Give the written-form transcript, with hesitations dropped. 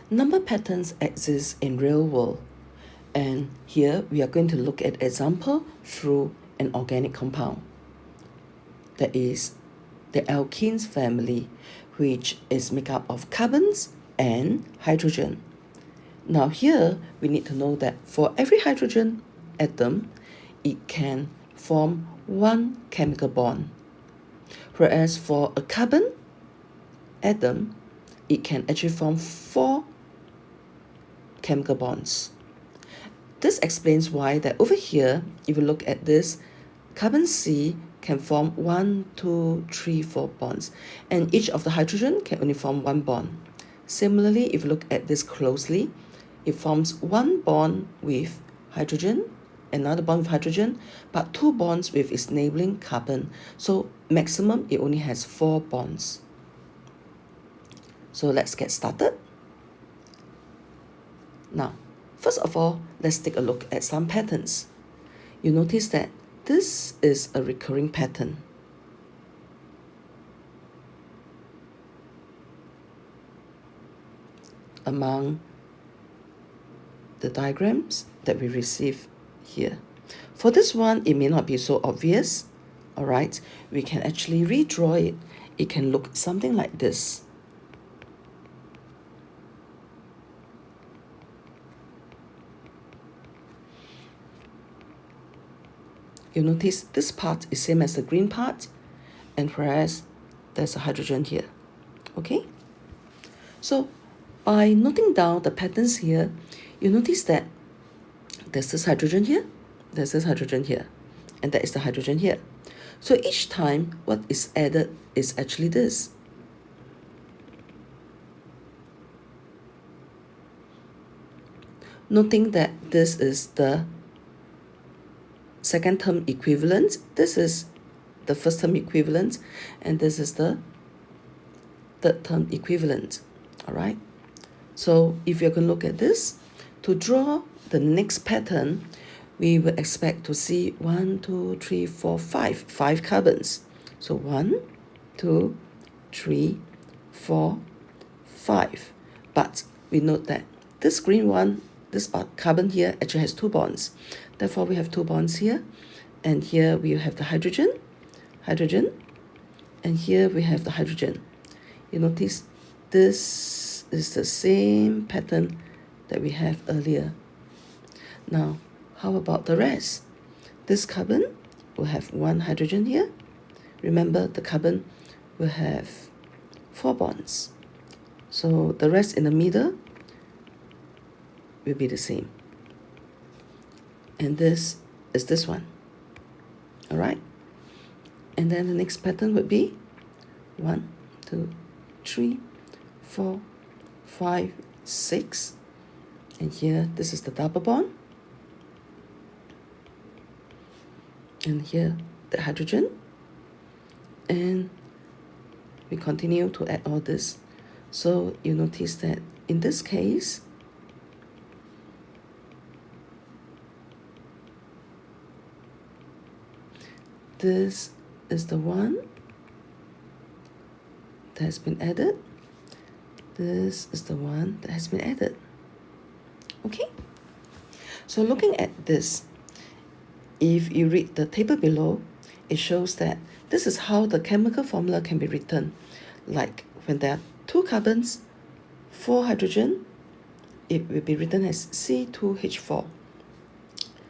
Number patterns exist in real world, and here we are going to look at example through an organic compound. That is the alkenes family, which is made up of carbons and hydrogen. Now here we need to know that for every hydrogen atom, it can form one chemical bond, whereas for a carbon atom, it can actually form 4 chemical bonds. This explains why that over here, if you look at this, carbon C can form 1, 2, 3, 4 bonds, and each of the hydrogen can only form 1 bond. Similarly, if you look at this closely, it forms 1 bond with hydrogen, another bond with hydrogen, but 2 bonds with its neighboring carbon. So maximum, it only has 4 bonds. So let's get started. Now, first of all, let's take a look at some patterns. You notice that this is a recurring pattern. Among the diagrams that we receive here. For this one, it may not be so obvious. All right, we can actually redraw it. It can look something like this. You notice this part is same as the green part, and whereas there's a hydrogen here. Okay? So by noting down the patterns here, you notice that there's this hydrogen here, there's this hydrogen here, and there is the hydrogen here. So each time what is added is actually this. Noting that this is the second term equivalent, this is the first term equivalent, and this is the third term equivalent. All right. So if you're going to look at this, to draw the next pattern, we will expect to see 1, 2, 3, 4, 5 carbons. So 1, 2, 3, 4, 5. But we note that this green one, this carbon here actually has 2 bonds. Therefore, we have 2 bonds here, and here we have the hydrogen, and here we have the hydrogen. You notice this is the same pattern that we have earlier. Now, how about the rest? This carbon will have 1 hydrogen here. Remember, the carbon will have 4 bonds. So the rest in the middle will be the same. And this is this one. All right? And then the next pattern would be 1, 2, 3, 4, 5, 6. And here, this is the double bond. And here, the hydrogen. And we continue to add all this. So you notice that in this case, this is the one that has been added. This is the one that has been added. Okay? So looking at this, if you read the table below, it shows that this is how the chemical formula can be written. Like when there are 2 carbons, 4 hydrogen, it will be written as C2H4.